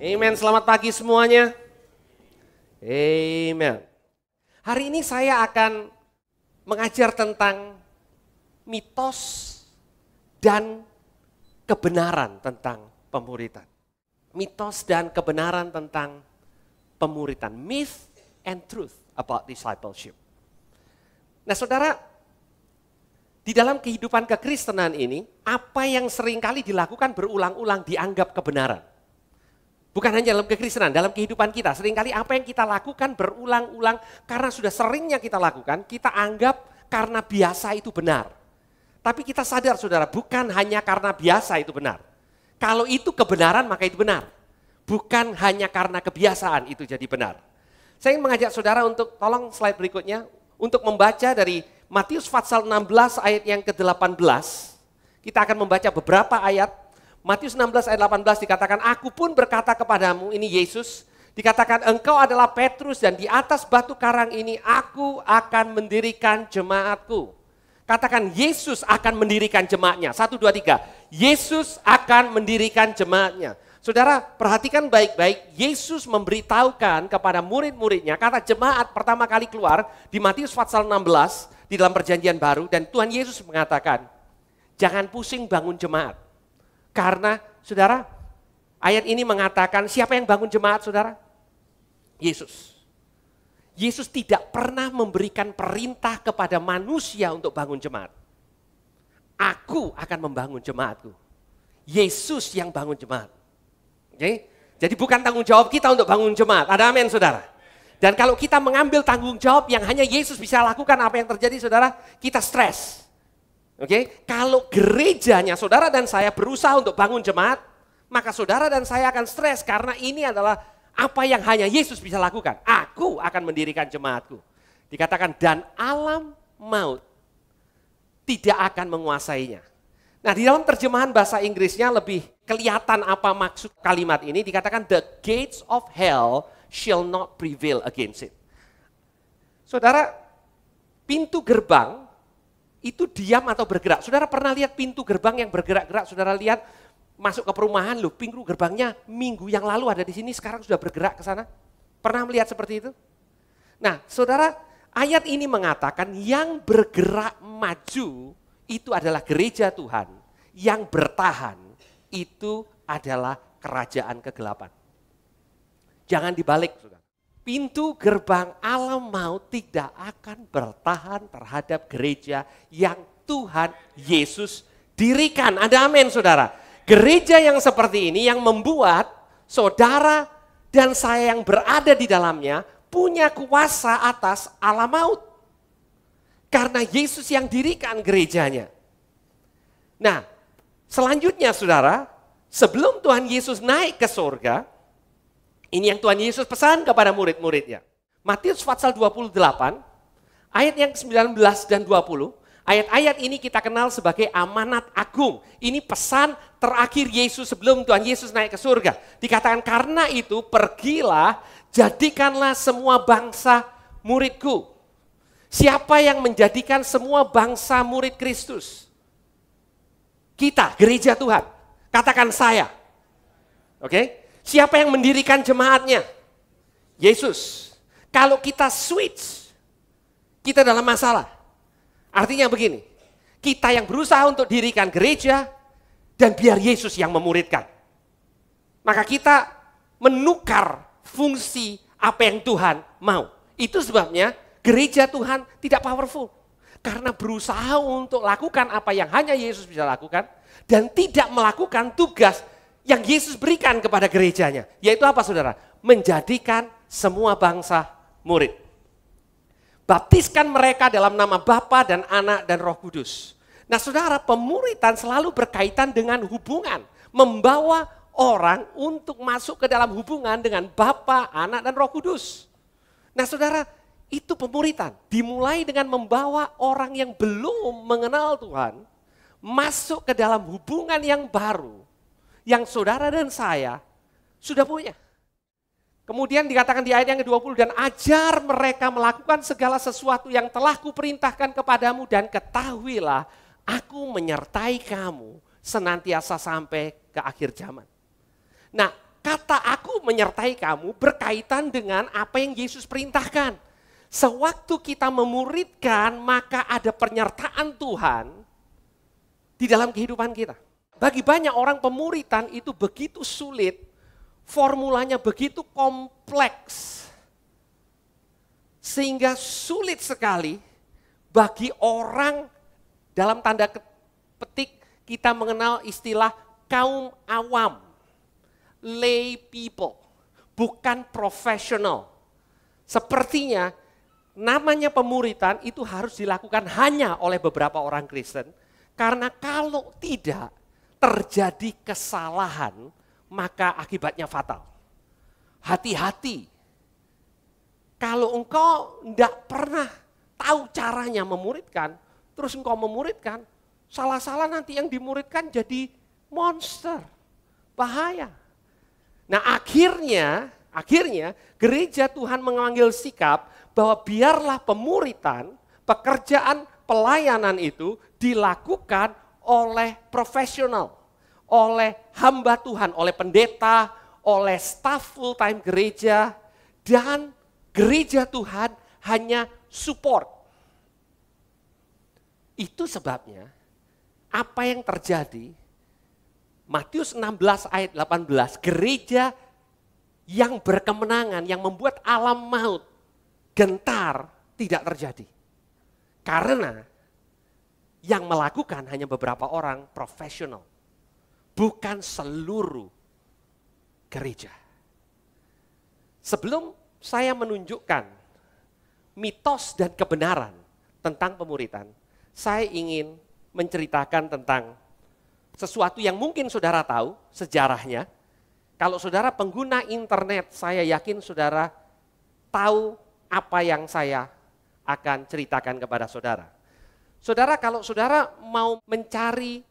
Amen, selamat pagi semuanya. Amen. Hari ini saya akan mengajar tentang mitos dan kebenaran tentang pemuritan. Mitos dan kebenaran tentang pemuritan. Myth and truth about discipleship. Nah saudara, di dalam kehidupan kekristenan ini, apa yang seringkali dilakukan berulang-ulang dianggap kebenaran. Bukan hanya dalam kekristenan, dalam kehidupan kita. Seringkali apa yang kita lakukan berulang-ulang karena sudah seringnya kita lakukan, kita anggap karena biasa itu benar. Tapi kita sadar saudara, bukan hanya karena biasa itu benar. Kalau itu kebenaran maka itu benar. Bukan hanya karena kebiasaan itu jadi benar. Saya ingin mengajak saudara untuk, tolong slide berikutnya, untuk membaca dari Matius pasal 16 ayat yang ke-18. Kita akan membaca beberapa ayat. Matius 16 ayat 18 dikatakan, aku pun berkata kepadamu, ini Yesus, dikatakan engkau adalah Petrus dan di atas batu karang ini aku akan mendirikan jemaatku. Katakan Yesus akan mendirikan jemaatnya. 1, 2, 3. Yesus akan mendirikan jemaatnya. Saudara perhatikan baik-baik, Yesus memberitahukan kepada murid-muridnya, kata jemaat pertama kali keluar di Matius pasal 16 di dalam perjanjian baru, dan Tuhan Yesus mengatakan, jangan pusing bangun jemaat. Karena saudara, ayat ini mengatakan siapa yang bangun jemaat saudara? Yesus. Yesus tidak pernah memberikan perintah kepada manusia untuk bangun jemaat. Aku akan membangun jemaatku. Yesus yang bangun jemaat. Oke? Jadi bukan tanggung jawab kita untuk bangun jemaat. Ada amin saudara? Dan kalau kita mengambil tanggung jawab yang hanya Yesus bisa lakukan, apa yang terjadi saudara? Kita stres. Oke, kalau gerejanya saudara dan saya berusaha untuk bangun jemaat, maka saudara dan saya akan stres karena ini adalah apa yang hanya Yesus bisa lakukan. Aku akan mendirikan jemaatku. Dikatakan dan alam maut tidak akan menguasainya. Nah, di dalam terjemahan bahasa Inggrisnya lebih kelihatan apa maksud kalimat ini. Dikatakan the gates of hell shall not prevail against it. Saudara, pintu gerbang itu diam atau bergerak. Saudara pernah lihat pintu gerbang yang bergerak-gerak? Saudara lihat masuk ke perumahan loh, pintu gerbangnya minggu yang lalu ada di sini, sekarang sudah bergerak ke sana. Pernah melihat seperti itu? Nah, saudara, ayat ini mengatakan yang bergerak maju itu adalah gereja Tuhan, yang bertahan itu adalah kerajaan kegelapan. Jangan dibalik, saudara. Pintu gerbang alam maut tidak akan bertahan terhadap gereja yang Tuhan Yesus dirikan. Ada amin saudara. Gereja yang seperti ini yang membuat saudara dan saya yang berada di dalamnya punya kuasa atas alam maut. Karena Yesus yang dirikan gerejanya. Nah, selanjutnya saudara, sebelum Tuhan Yesus naik ke surga, ini yang Tuhan Yesus pesan kepada murid-muridnya. Matius pasal 28, ayat yang 19 dan 20. Ayat-ayat ini kita kenal sebagai amanat agung. Ini pesan terakhir Yesus sebelum Tuhan Yesus naik ke surga. Dikatakan karena itu pergilah, jadikanlah semua bangsa muridku. Siapa yang menjadikan semua bangsa murid Kristus? Kita, gereja Tuhan. Katakan saya. Oke? Siapa yang mendirikan jemaatnya? Yesus. Kalau kita switch, kita dalam masalah. Artinya begini, kita yang berusaha untuk dirikan gereja, dan biar Yesus yang memuridkan. Maka kita menukar fungsi apa yang Tuhan mau. Itu sebabnya gereja Tuhan tidak powerful. Karena berusaha untuk lakukan apa yang hanya Yesus bisa lakukan, dan tidak melakukan tugas yang Yesus berikan kepada gerejanya. Yaitu apa saudara? Menjadikan semua bangsa murid. Baptiskan mereka dalam nama Bapa dan Anak dan Roh Kudus. Nah saudara, pemuritan selalu berkaitan dengan hubungan. Membawa orang untuk masuk ke dalam hubungan dengan Bapa, Anak dan Roh Kudus. Nah saudara, itu pemuritan. Dimulai dengan membawa orang yang belum mengenal Tuhan masuk ke dalam hubungan yang baru. Yang saudara dan saya sudah punya. Kemudian dikatakan di ayat yang ke-20, dan ajar mereka melakukan segala sesuatu yang telah kuperintahkan kepadamu, dan ketahuilah aku menyertai kamu senantiasa sampai ke akhir zaman. Nah, kata aku menyertai kamu berkaitan dengan apa yang Yesus perintahkan. Sewaktu kita memuridkan, maka ada penyertaan Tuhan di dalam kehidupan kita. Bagi banyak orang pemuritan itu begitu sulit, formulanya begitu kompleks, sehingga sulit sekali bagi orang, dalam tanda petik kita mengenal istilah kaum awam, lay people, bukan profesional. Sepertinya namanya pemuritan itu harus dilakukan hanya oleh beberapa orang Kristen, karena kalau tidak terjadi kesalahan, maka akibatnya fatal. Hati-hati, kalau engkau tidak pernah tahu caranya memuridkan, terus engkau memuridkan, salah-salah nanti yang dimuridkan jadi monster, bahaya. Nah akhirnya gereja Tuhan mengambil sikap bahwa biarlah pemuritan, pekerjaan pelayanan itu dilakukan oleh profesional, oleh hamba Tuhan, oleh pendeta, oleh staf full time gereja, dan gereja Tuhan hanya support. Itu sebabnya apa yang terjadi, Matius 16 ayat 18, gereja yang berkemenangan, yang membuat alam maut gentar tidak terjadi. Karena yang melakukan hanya beberapa orang profesional, bukan seluruh gereja. Sebelum saya menunjukkan mitos dan kebenaran tentang pemuritan, saya ingin menceritakan tentang sesuatu yang mungkin saudara tahu sejarahnya. Kalau saudara pengguna internet, saya yakin saudara tahu apa yang saya akan ceritakan kepada saudara. Saudara, kalau saudara mau mencari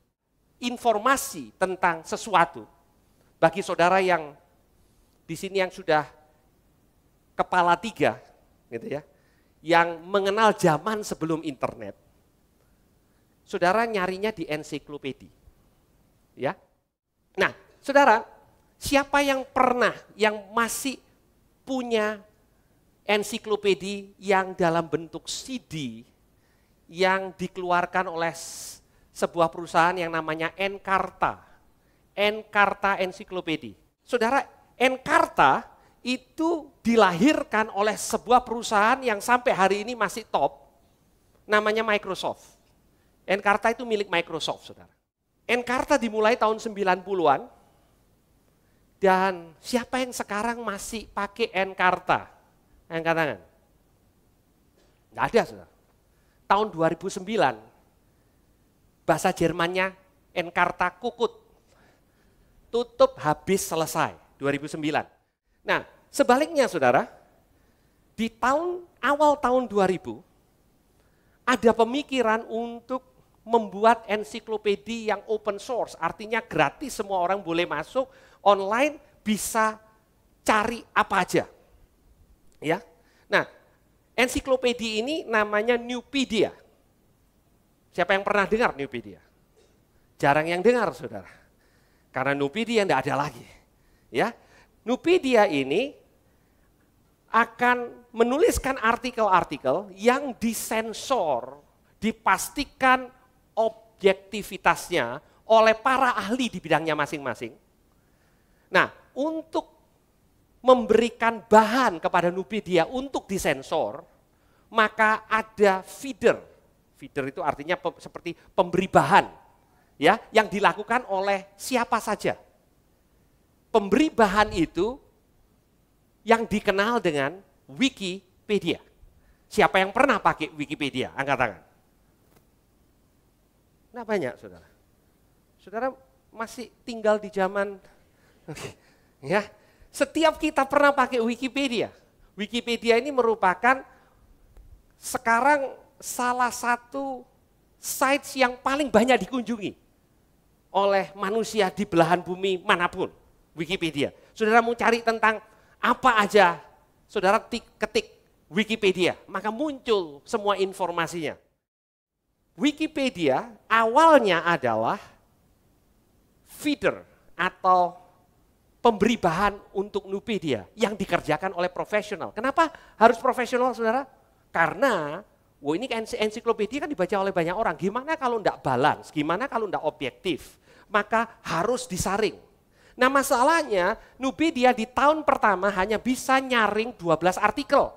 informasi tentang sesuatu, bagi saudara yang di sini yang sudah kepala 3, gitu ya, yang mengenal zaman sebelum internet, saudara nyarinya di ensiklopedia. Ya. Nah, saudara, siapa yang pernah, yang masih punya ensiklopedia yang dalam bentuk CD yang dikeluarkan oleh sebuah perusahaan yang namanya Encarta. Encarta Ensiklopedia. Saudara, Encarta itu dilahirkan oleh sebuah perusahaan yang sampai hari ini masih top, namanya Microsoft. Encarta itu milik Microsoft, saudara. Encarta dimulai tahun 90-an, dan siapa yang sekarang masih pakai Encarta? Angkat tangan. Nggak ada, saudara. Tahun 2009, bahasa Jermannya Encarta kukut. Tutup habis selesai, 2009. Nah, sebaliknya saudara, di awal tahun 2000, ada pemikiran untuk membuat ensiklopedia yang open source, artinya gratis, semua orang boleh masuk, online bisa cari apa aja. Ya. Nah, ensiklopedia ini namanya Nupedia. Siapa yang pernah dengar Nupedia? Jarang yang dengar, saudara. Karena Nupedia tidak ada lagi. Ya, Nupedia ini akan menuliskan artikel-artikel yang disensor, dipastikan objektivitasnya oleh para ahli di bidangnya masing-masing. Nah, untuk memberikan bahan kepada Nupedia untuk disensor, maka ada feeder. Feeder itu artinya seperti pemberi bahan, ya, yang dilakukan oleh siapa saja. Pemberi bahan itu yang dikenal dengan Wikipedia. Siapa yang pernah pakai Wikipedia? Angkat tangan. Nah banyak, saudara. Saudara masih tinggal di zaman, ya. Setiap kita pernah pakai Wikipedia. Wikipedia ini merupakan sekarang salah satu sites yang paling banyak dikunjungi oleh manusia di belahan bumi manapun. Wikipedia. Saudara mau cari tentang apa aja, saudara ketik Wikipedia, maka muncul semua informasinya. Wikipedia awalnya adalah feeder atau pemberi bahan untuk Nupedia yang dikerjakan oleh profesional. Kenapa harus profesional, saudara? Karena ini ensiklopedia kan dibaca oleh banyak orang. Gimana kalau enggak balance? Gimana kalau enggak objektif? Maka harus disaring. Nah masalahnya Nupedia di tahun pertama hanya bisa nyaring 12 artikel.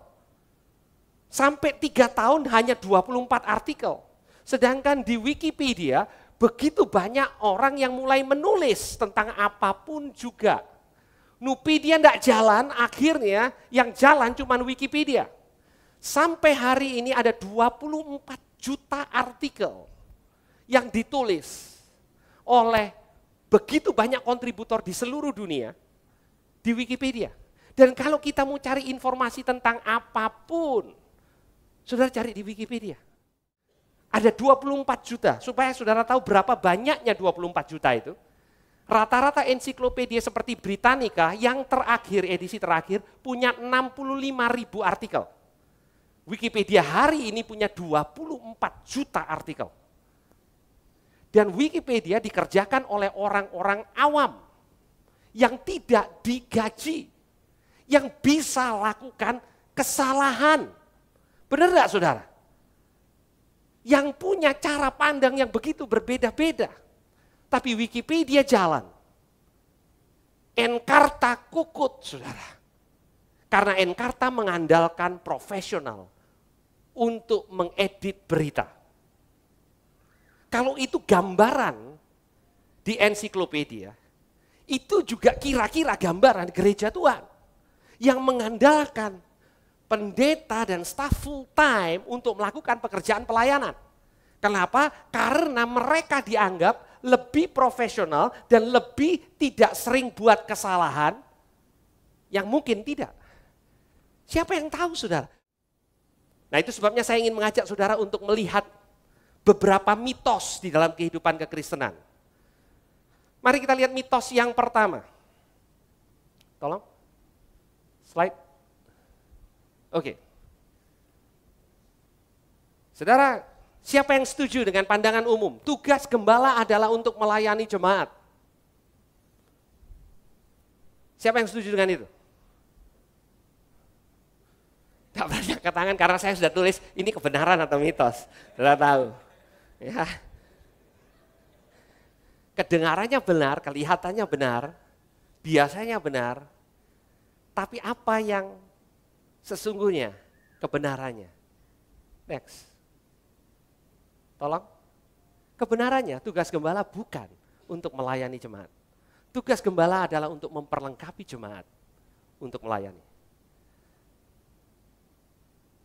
Sampai 3 tahun hanya 24 artikel. Sedangkan di Wikipedia begitu banyak orang yang mulai menulis tentang apapun juga. Nupedia enggak jalan, akhirnya yang jalan cuma Wikipedia. Sampai hari ini ada 24 juta artikel yang ditulis oleh begitu banyak kontributor di seluruh dunia di Wikipedia. Dan kalau kita mau cari informasi tentang apapun, saudara cari di Wikipedia. Ada 24 juta, supaya saudara tahu berapa banyaknya 24 juta itu. Rata-rata ensiklopedia seperti Britannica yang terakhir, edisi terakhir, punya 65.000 artikel. Wikipedia hari ini punya 24 juta artikel. Dan Wikipedia dikerjakan oleh orang-orang awam yang tidak digaji, yang bisa lakukan kesalahan. Benar enggak saudara? Yang punya cara pandang yang begitu berbeda-beda. Tapi Wikipedia jalan. Encarta kukut, saudara. Karena Encarta mengandalkan profesional untuk mengedit berita. Kalau itu gambaran di ensiklopedia, itu juga kira-kira gambaran gereja Tuhan. Yang mengandalkan pendeta dan staf full time untuk melakukan pekerjaan pelayanan. Kenapa? Karena mereka dianggap lebih profesional dan lebih tidak sering buat kesalahan yang mungkin tidak. Siapa yang tahu saudara? Nah itu sebabnya saya ingin mengajak saudara untuk melihat beberapa mitos di dalam kehidupan kekristenan. Mari kita lihat mitos yang pertama. Tolong. Slide. Oke. Saudara, siapa yang setuju dengan pandangan umum? Tugas gembala adalah untuk melayani jemaat. Siapa yang setuju dengan itu? Tak banyak angkat tangan karena saya sudah tulis ini kebenaran atau mitos. Sudah tahu. Ya. Kedengarannya benar, kelihatannya benar, biasanya benar. Tapi apa yang sesungguhnya kebenarannya? Next. Tolong. Kebenarannya tugas gembala bukan untuk melayani jemaat. Tugas gembala adalah untuk memperlengkapi jemaat untuk melayani.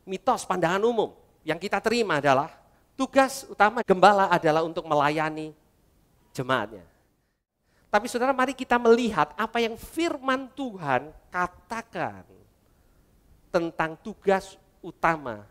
Mitos pandangan umum yang kita terima adalah tugas utama gembala adalah untuk melayani jemaatnya. Tapi saudara mari kita melihat apa yang firman Tuhan katakan tentang tugas utama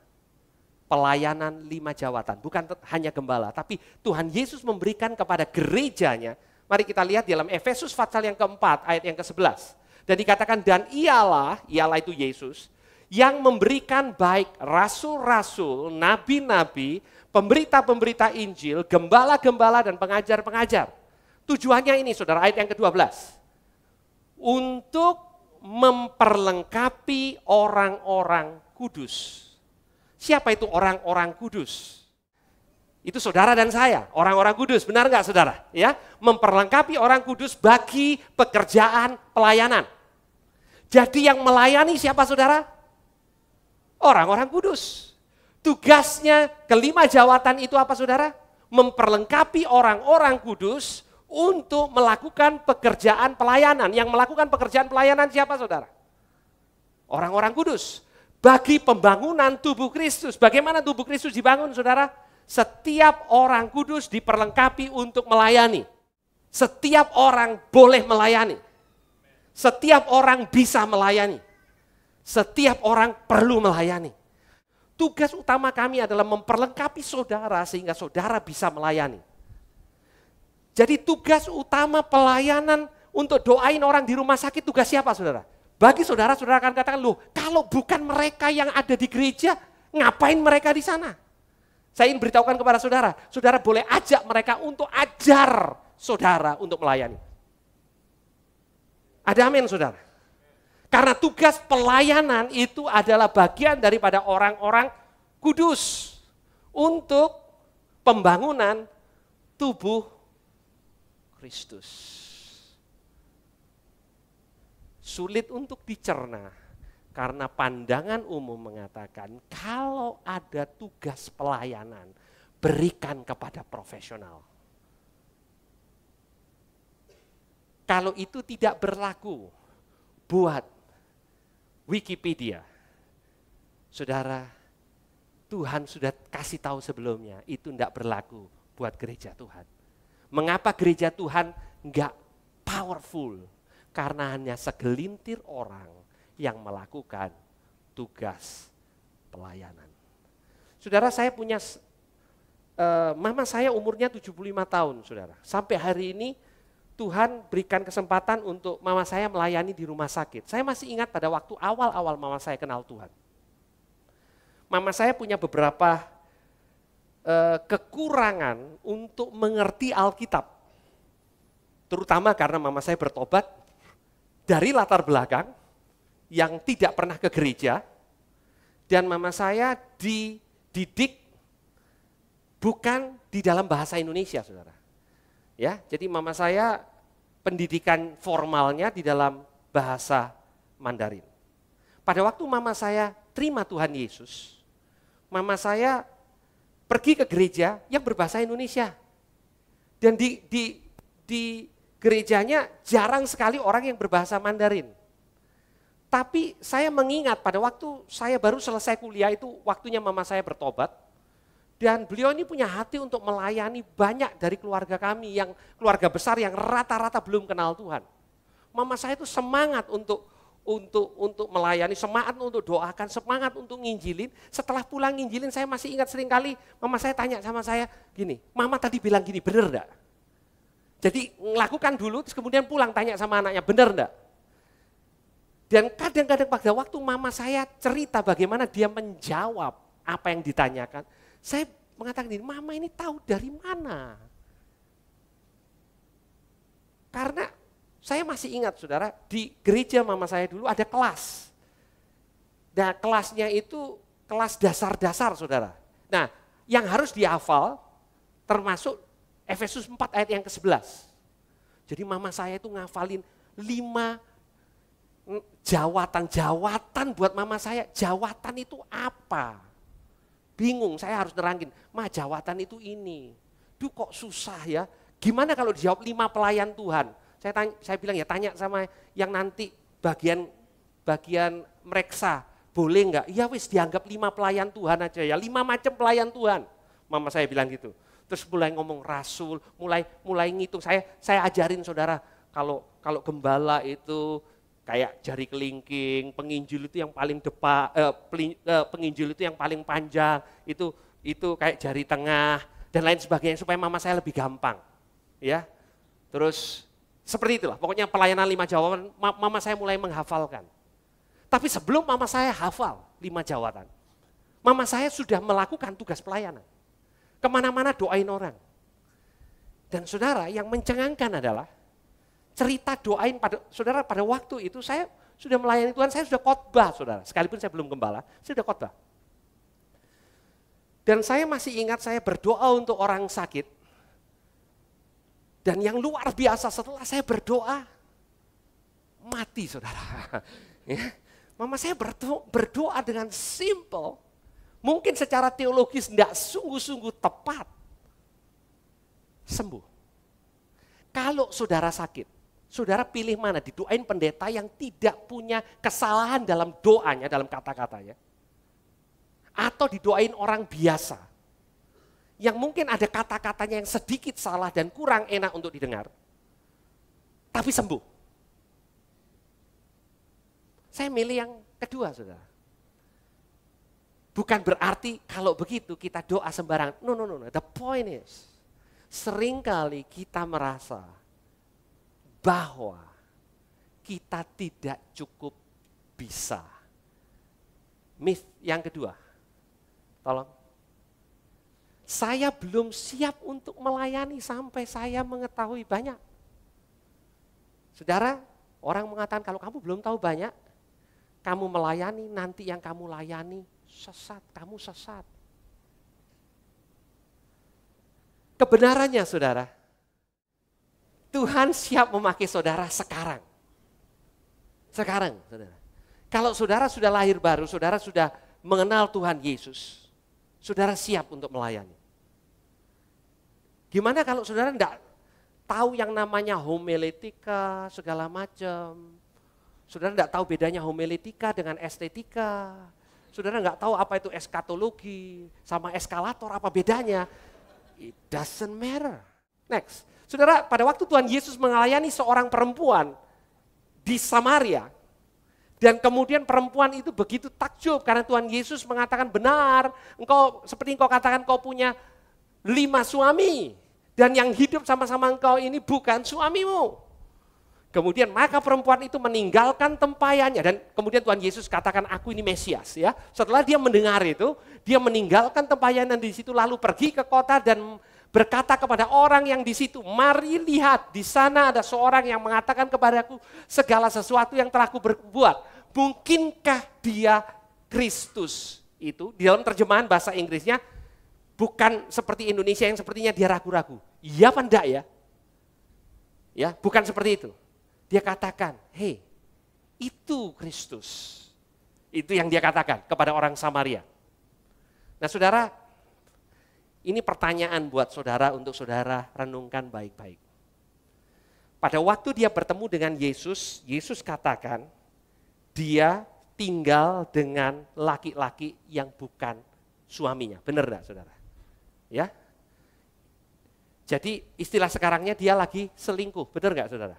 pelayanan 5 jawatan. Bukan hanya gembala, tapi Tuhan Yesus memberikan kepada gerejanya. Mari kita lihat di dalam Efesus pasal yang keempat ayat yang ke-11. Dan dikatakan dan ialah itu Yesus, yang memberikan baik rasul-rasul, nabi-nabi, pemberita-pemberita Injil, gembala-gembala dan pengajar-pengajar. Tujuannya ini saudara, ayat yang ke-12. Untuk memperlengkapi orang-orang kudus. Siapa itu orang-orang kudus? Itu saudara dan saya, orang-orang kudus, benar nggak saudara? Ya, memperlengkapi orang kudus bagi pekerjaan pelayanan. Jadi yang melayani siapa saudara? Orang-orang kudus. Tugasnya kelima jawatan itu apa saudara? Memperlengkapi orang-orang kudus untuk melakukan pekerjaan pelayanan. Yang melakukan pekerjaan pelayanan siapa saudara? Orang-orang kudus. Bagi pembangunan tubuh Kristus. Bagaimana tubuh Kristus dibangun saudara? Setiap orang kudus diperlengkapi untuk melayani. Setiap orang boleh melayani. Setiap orang bisa melayani. Setiap orang perlu melayani. Tugas utama kami adalah memperlengkapi saudara sehingga saudara bisa melayani. Jadi tugas utama pelayanan untuk doain orang di rumah sakit tugas siapa saudara? Bagi saudara, saudara akan katakan, loh kalau bukan mereka yang ada di gereja, ngapain mereka di sana? Saya ingin beritahukan kepada saudara, saudara boleh ajak mereka untuk ajar saudara untuk melayani. Ada amin, saudara? Karena tugas pelayanan itu adalah bagian daripada orang-orang kudus untuk pembangunan tubuh Kristus. Sulit untuk dicerna karena pandangan umum mengatakan kalau ada tugas pelayanan, berikan kepada profesional. Kalau itu tidak berlaku buat Wikipedia, saudara, Tuhan sudah kasih tahu sebelumnya, itu tidak berlaku buat gereja Tuhan. Mengapa gereja Tuhan enggak powerful? Karena hanya segelintir orang yang melakukan tugas pelayanan. Saudara, saya punya, mama saya umurnya 75 tahun, saudara. Sampai hari ini Tuhan berikan kesempatan untuk mama saya melayani di rumah sakit. Saya masih ingat pada waktu awal-awal mama saya kenal Tuhan. Mama saya punya beberapa kekurangan untuk mengerti Alkitab. Terutama karena mama saya bertobat dari latar belakang yang tidak pernah ke gereja. Dan mama saya dididik bukan di dalam bahasa Indonesia, saudara. Ya, jadi mama saya pendidikan formalnya di dalam bahasa Mandarin. Pada waktu mama saya terima Tuhan Yesus, mama saya pergi ke gereja yang berbahasa Indonesia. Dan di gerejanya jarang sekali orang yang berbahasa Mandarin. Tapi saya mengingat pada waktu saya baru selesai kuliah itu waktunya mama saya bertobat. Dan beliau ini punya hati untuk melayani banyak dari keluarga kami, yang keluarga besar yang rata-rata belum kenal Tuhan. Mama saya itu semangat untuk melayani, semangat untuk doakan, semangat untuk nginjilin. Setelah pulang nginjilin, saya masih ingat sering kali mama saya tanya sama saya gini, mama tadi bilang gini, bener enggak? Jadi lakukan dulu, terus kemudian pulang tanya sama anaknya, bener enggak? Dan kadang-kadang pada waktu mama saya cerita bagaimana dia menjawab apa yang ditanyakan, saya mengatakan ini, mama ini tahu dari mana? Karena saya masih ingat, saudara, di gereja mama saya dulu ada kelas. Nah, kelasnya itu kelas dasar-dasar, saudara. Nah, yang harus dihafal termasuk Efesus 4 ayat yang ke-11. Jadi mama saya itu ngafalin 5 jawatan buat mama saya. Jawatan itu apa? Bingung, saya harus nerangin, ma jawatan itu ini. Duh kok susah ya, gimana kalau dijawab 5 pelayan Tuhan? Saya bilang ya tanya sama yang nanti bagian mereksa, boleh enggak? Ya wis dianggap 5 pelayan Tuhan aja ya, 5 macam pelayan Tuhan. Mama saya bilang gitu. Terus mulai ngomong rasul, mulai ngitung. Saya ajarin saudara, kalau gembala itu kayak jari kelingking, penginjil itu yang paling depan, penginjil itu yang paling panjang, itu kayak jari tengah dan lain sebagainya supaya mama saya lebih gampang, ya. Terus seperti itulah, pokoknya pelayanan 5 jawaban, mama saya mulai menghafalkan. Tapi sebelum mama saya hafal 5 jawatan, mama saya sudah melakukan tugas pelayanan. Kemana-mana doain orang. Dan saudara, yang mencengangkan adalah cerita doain saudara pada waktu itu saya sudah melayani Tuhan, saya sudah khotbah, saudara. Sekalipun saya belum gembala, saya sudah khotbah. Dan saya masih ingat saya berdoa untuk orang sakit. Dan yang luar biasa setelah saya berdoa, mati, saudara. Ya. Mama saya berdoa dengan simple, mungkin secara teologis tidak sungguh-sungguh tepat, sembuh. Kalau saudara sakit, saudara pilih mana? Didoain pendeta yang tidak punya kesalahan dalam doanya, dalam kata-katanya. Atau didoain orang biasa. Yang mungkin ada kata-katanya yang sedikit salah dan kurang enak untuk didengar. Tapi sembuh. Saya milih yang kedua, saudara. Bukan berarti kalau begitu kita doa sembarangan. No. The point is, seringkali kita merasa bahwa kita tidak cukup bisa. Myth yang kedua, tolong. Saya belum siap untuk melayani sampai saya mengetahui banyak. Saudara, Orang mengatakan kalau kamu belum tahu banyak, kamu melayani, nanti yang kamu layani sesat, kamu sesat. Kebenarannya saudara, Tuhan siap memakai saudara sekarang. Sekarang saudara. Kalau saudara sudah lahir baru, saudara sudah mengenal Tuhan Yesus, saudara siap untuk melayani. Gimana kalau saudara enggak tahu yang namanya homiletika, segala macam. Saudara enggak tahu bedanya homiletika dengan estetika. Saudara enggak tahu apa itu eskatologi sama eskalator, apa bedanya. It doesn't matter. Next. Saudara, pada waktu Tuhan Yesus melayani seorang perempuan di Samaria, dan kemudian perempuan itu begitu takjub karena Tuhan Yesus mengatakan benar, engkau seperti engkau katakan kau punya 5 suami dan yang hidup sama-sama engkau ini bukan suamimu. Kemudian maka perempuan itu meninggalkan tempayannya dan kemudian Tuhan Yesus katakan aku ini Mesias ya. Setelah dia mendengar itu, dia meninggalkan tempayannya di situ lalu pergi ke kota dan berkata kepada orang yang di situ, mari lihat di sana ada seorang yang mengatakan kepadaku segala sesuatu yang telah aku berbuat. Mungkinkah dia Kristus? Itu di dalam terjemahan bahasa Inggrisnya bukan seperti Indonesia yang sepertinya dia ragu-ragu. Iya apa enggak ya? Ya, bukan seperti itu. Dia katakan, hei, itu Kristus. Itu yang dia katakan kepada orang Samaria. Nah saudara, ini pertanyaan buat saudara untuk saudara renungkan baik-baik. Pada waktu dia bertemu dengan Yesus, Yesus katakan dia tinggal dengan laki-laki yang bukan suaminya. Benar enggak saudara? Ya. Jadi istilah sekarangnya dia lagi selingkuh, benar enggak saudara?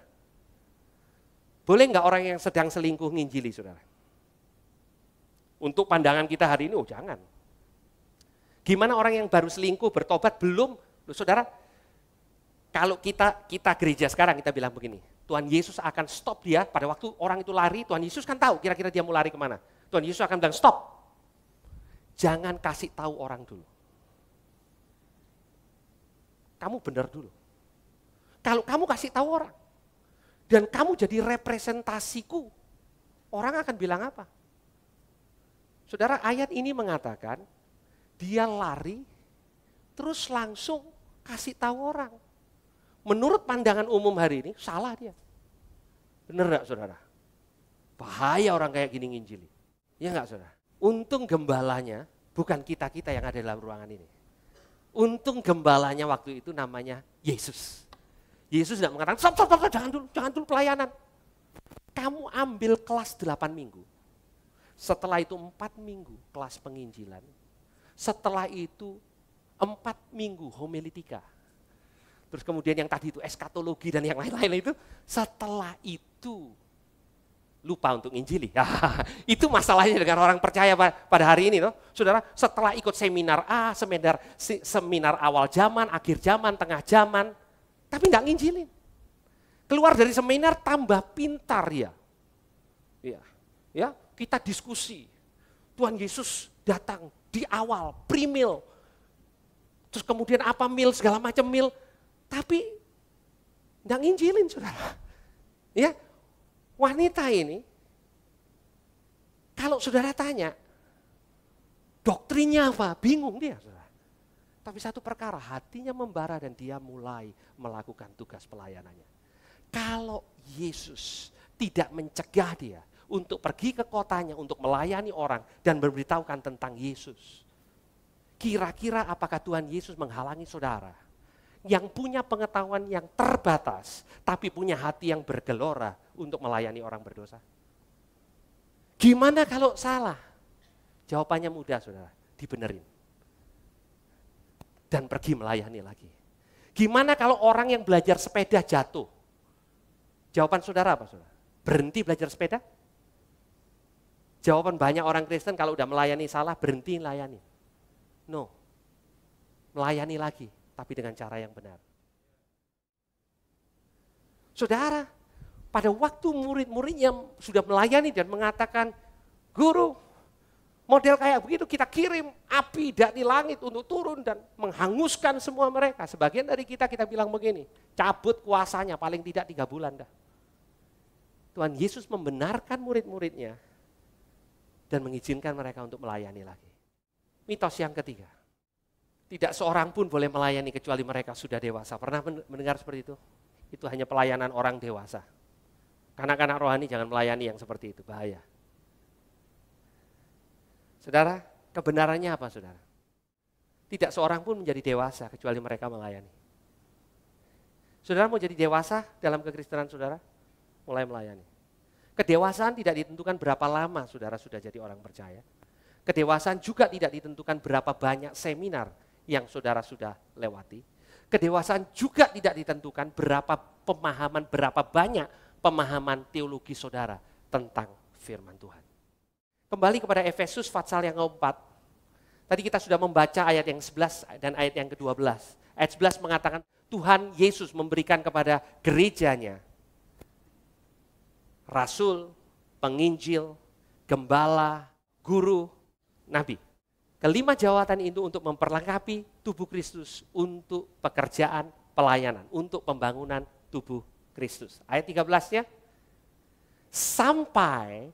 Boleh enggak orang yang sedang selingkuh nginjili saudara? Untuk pandangan kita hari ini, oh jangan. Gimana orang yang baru selingkuh, bertobat, belum? Loh, saudara, kalau kita gereja sekarang, kita bilang begini, Tuhan Yesus akan stop dia, pada waktu orang itu lari, Tuhan Yesus kan tahu kira-kira dia mau lari kemana. Tuhan Yesus akan bilang stop, jangan kasih tahu orang dulu. Kamu benar dulu. Kalau kamu kasih tahu orang, dan kamu jadi representasiku, orang akan bilang apa? Saudara, ayat ini mengatakan, dia lari, terus langsung kasih tahu orang. Menurut pandangan umum hari ini, salah dia. Benar enggak saudara? Bahaya orang kayak gini nginjili. Ya enggak saudara? Untung gembalanya bukan kita-kita yang ada dalam ruangan ini. Untung gembalanya waktu itu namanya Yesus. Yesus tidak mengatakan, stop, jangan dulu pelayanan. Kamu ambil kelas 8 minggu. Setelah itu 4 minggu kelas penginjilan. Setelah itu 4 minggu homiletika. Terus kemudian yang tadi itu eskatologi dan yang lain-lain itu. Setelah itu lupa untuk nginjili. Itu masalahnya dengan orang percaya pada hari ini. Toh. Saudara, setelah ikut seminar A, seminar awal zaman, akhir zaman, tengah zaman, tapi enggak nginjilin. Keluar dari seminar tambah pintar ya. Ya, kita diskusi. Tuhan Yesus datang di awal, pre-meal. Terus kemudian apa meal, segala macam meal. Tapi enggak nginjilin saudara. Ya, wanita ini, kalau saudara tanya, doktrinnya apa? Bingung dia saudara. Tapi satu perkara, hatinya membara dan dia mulai melakukan tugas pelayanannya. Kalau Yesus tidak mencegah dia untuk pergi ke kotanya, untuk melayani orang dan memberitahukan tentang Yesus. Kira-kira apakah Tuhan Yesus menghalangi saudara yang punya pengetahuan yang terbatas, tapi punya hati yang bergelora untuk melayani orang berdosa? Gimana kalau salah? Jawabannya mudah saudara, dibenerin. Dan pergi melayani lagi. Gimana kalau orang yang belajar sepeda jatuh? Jawaban saudara apa saudara? Berhenti belajar sepeda? Jawaban banyak orang Kristen kalau udah melayani salah, berhenti melayani. No, melayani lagi, tapi dengan cara yang benar. Saudara, pada waktu murid-muridnya sudah melayani dan mengatakan, guru, model kayak begitu kita kirim api dari langit untuk turun dan menghanguskan semua mereka. Sebagian dari kita bilang begini, cabut kuasanya paling tidak 3 bulan dah. Tuhan Yesus membenarkan murid-muridnya dan mengizinkan mereka untuk melayani lagi. Mitos yang ketiga, tidak seorang pun boleh melayani kecuali mereka sudah dewasa. Pernah mendengar seperti itu? Itu hanya pelayanan orang dewasa. Anak-anak rohani jangan melayani yang seperti itu, bahaya. Saudara, kebenarannya apa saudara? Tidak seorang pun menjadi dewasa kecuali mereka melayani. Saudara mau jadi dewasa dalam kekristenan saudara? Mulai melayani. Kedewasaan tidak ditentukan berapa lama saudara sudah jadi orang percaya. Kedewasaan juga tidak ditentukan berapa banyak seminar yang saudara sudah lewati. Kedewasaan juga tidak ditentukan berapa banyak pemahaman teologi saudara tentang firman Tuhan. Kembali kepada Efesus pasal yang keempat. Tadi kita sudah membaca ayat yang 11 dan ayat yang ke-12. Ayat 11 mengatakan Tuhan Yesus memberikan kepada gerejanya rasul, penginjil, gembala, guru, nabi. Kelima jawatan itu untuk memperlengkapi tubuh Kristus untuk pekerjaan pelayanan, untuk pembangunan tubuh Kristus. Ayat 13-nya, sampai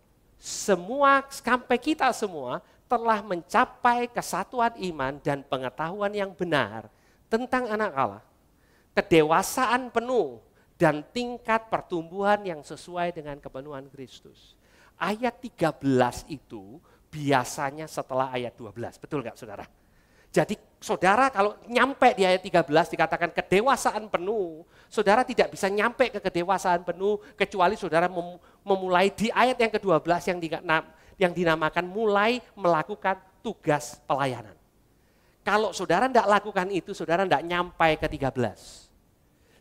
kita semua telah mencapai kesatuan iman dan pengetahuan yang benar tentang anak Allah, kedewasaan penuh dan tingkat pertumbuhan yang sesuai dengan kepenuhan Kristus. Ayat 13 itu biasanya setelah ayat 12, betul nggak saudara? Jadi saudara kalau nyampe di ayat 13 dikatakan kedewasaan penuh, saudara tidak bisa nyampe ke kedewasaan penuh kecuali saudara memulai di ayat yang ke-12 yang dinamakan mulai melakukan tugas pelayanan. Kalau saudara tidak lakukan itu, saudara tidak nyampe ke 13.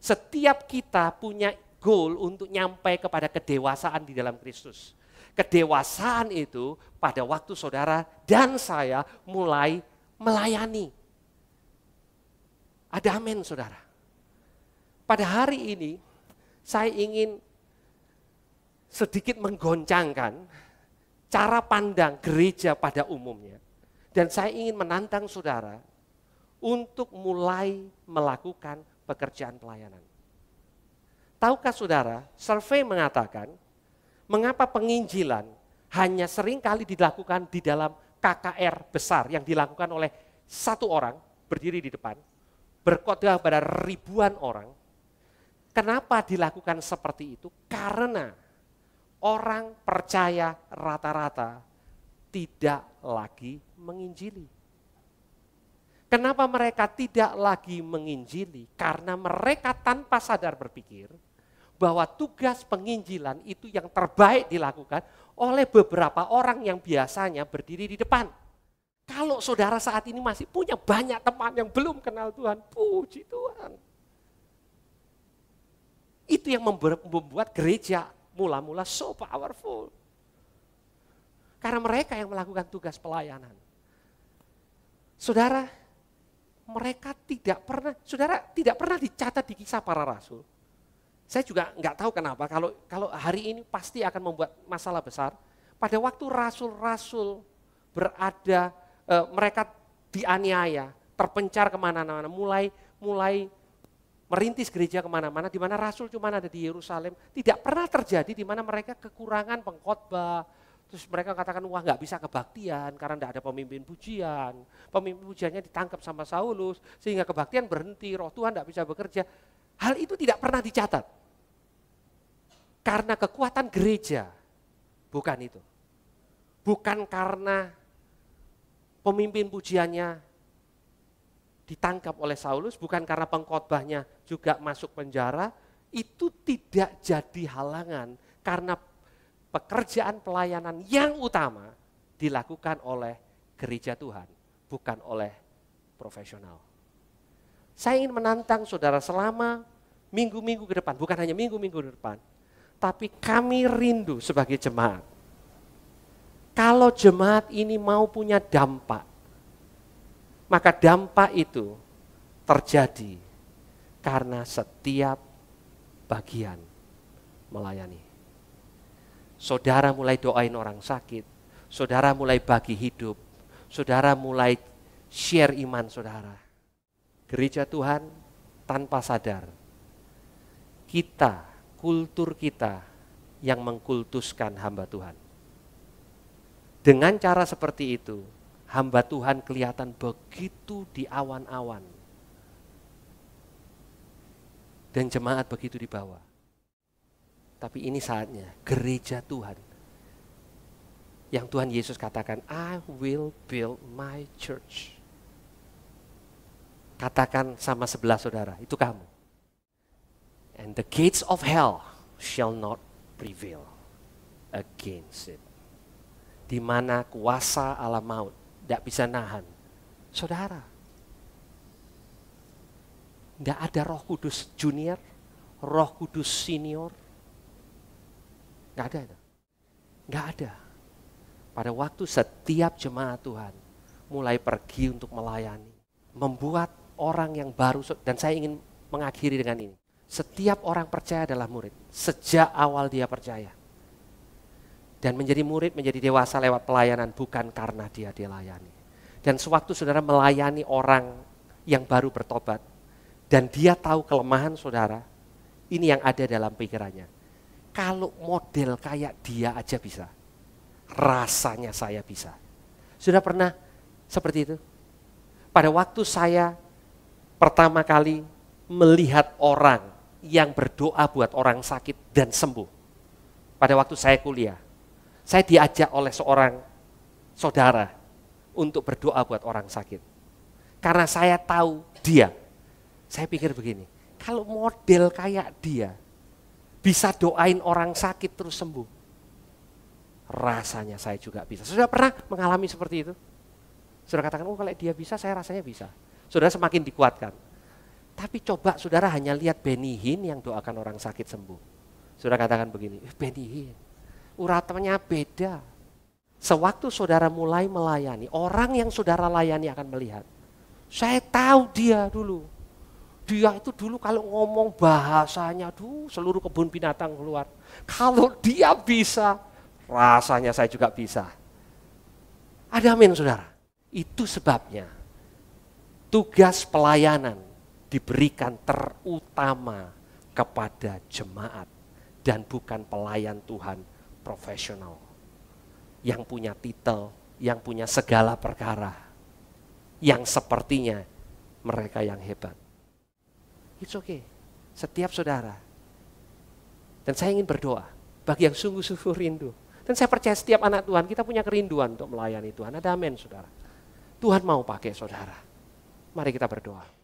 Setiap kita punya goal untuk nyampe kepada kedewasaan di dalam Kristus. Kedewasaan itu pada waktu saudara dan saya mulai melayani. Ada amin saudara. Pada hari ini saya ingin sedikit menggoncangkan cara pandang gereja pada umumnya. Dan saya ingin menantang saudara untuk mulai melakukan pekerjaan pelayanan. Tahukah saudara, survei mengatakan mengapa penginjilan hanya sering kali dilakukan di dalam KKR besar yang dilakukan oleh satu orang berdiri di depan, berkhotbah pada ribuan orang. Kenapa dilakukan seperti itu? Karena orang percaya rata-rata tidak lagi menginjili. Kenapa mereka tidak lagi menginjili? Karena mereka tanpa sadar berpikir bahwa tugas penginjilan itu yang terbaik dilakukan oleh beberapa orang yang biasanya berdiri di depan. Kalau saudara saat ini masih punya banyak teman yang belum kenal Tuhan, puji Tuhan. Itu yang membuat gereja mula-mula so powerful. Karena mereka yang melakukan tugas pelayanan. Saudara, mereka tidak pernah dicatat di kisah para rasul. Saya juga nggak tahu kenapa kalau hari ini pasti akan membuat masalah besar. Pada waktu rasul-rasul berada, mereka dianiaya, terpencar kemana-mana, mulai merintis gereja kemana-mana, di mana rasul cuma ada di Yerusalem. Tidak pernah terjadi di mana mereka kekurangan pengkhotbah. Terus mereka katakan, wah nggak bisa kebaktian karena nggak ada pemimpin pujian. Pemimpin pujiannya ditangkap sama Saulus, sehingga kebaktian berhenti, roh Tuhan nggak bisa bekerja. Hal itu tidak pernah dicatat. Karena kekuatan gereja, bukan itu. Bukan karena pemimpin pujiannya ditangkap oleh Saulus, bukan karena pengkhotbahnya juga masuk penjara, itu tidak jadi halangan karena pekerjaan pelayanan yang utama dilakukan oleh gereja Tuhan, bukan oleh profesional. Saya ingin menantang saudara selama minggu-minggu ke depan, bukan hanya minggu-minggu ke depan, tapi kami rindu sebagai jemaat. Kalau jemaat ini mau punya dampak, maka dampak itu terjadi karena setiap bagian melayani. Saudara mulai doain orang sakit, saudara mulai bagi hidup, saudara mulai share iman saudara. Gereja Tuhan tanpa sadar, kultur kita yang mengkultuskan hamba Tuhan. Dengan cara seperti itu, hamba Tuhan kelihatan begitu di awan-awan. Dan jemaat begitu di bawah. Tapi ini saatnya gereja Tuhan. Yang Tuhan Yesus katakan, I will build my church. Katakan sama sebelah saudara, itu kamu. And the gates of hell shall not prevail against it. Di mana kuasa alam maut tidak bisa nahan. Saudara, tidak ada Roh Kudus junior, Roh Kudus senior. Tidak ada itu. Tidak ada. Pada waktu setiap jemaat Tuhan mulai pergi untuk melayani, membuat orang yang baru, dan saya ingin mengakhiri dengan ini. Setiap orang percaya adalah murid. Sejak awal dia percaya. Dan menjadi murid, menjadi dewasa lewat pelayanan bukan karena dia dilayani. Dan sewaktu saudara melayani orang yang baru bertobat, dan dia tahu kelemahan saudara, ini yang ada dalam pikirannya. Kalau model kayak dia aja bisa, rasanya saya bisa. Sudah pernah seperti itu? Pada waktu saya pertama kali melihat orang yang berdoa buat orang sakit dan sembuh. Pada waktu saya kuliah, saya diajak oleh seorang saudara untuk berdoa buat orang sakit. Karena saya tahu dia, saya pikir begini, kalau model kayak dia, bisa doain orang sakit terus sembuh. Rasanya saya juga bisa. Sudah pernah mengalami seperti itu? Saudara katakan, oh kalau dia bisa, saya rasanya bisa. Saudara semakin dikuatkan. Tapi coba saudara hanya lihat Benny Hinn yang doakan orang sakit sembuh. Saudara katakan begini, Benny Hinn, uratannya beda. Sewaktu saudara mulai melayani, orang yang saudara layani akan melihat. Saya tahu dia dulu. Dia itu dulu kalau ngomong bahasanya, seluruh kebun binatang keluar. Kalau dia bisa, rasanya saya juga bisa. Ada amin saudara. Itu sebabnya tugas pelayanan diberikan terutama kepada jemaat dan bukan pelayan Tuhan profesional yang punya titel, yang punya segala perkara, yang sepertinya mereka yang hebat. It's okay, setiap saudara. Dan saya ingin berdoa bagi yang sungguh-sungguh rindu. Dan saya percaya setiap anak Tuhan kita punya kerinduan untuk melayani Tuhan. Ada amin saudara. Tuhan mau pakai saudara. Mari kita berdoa.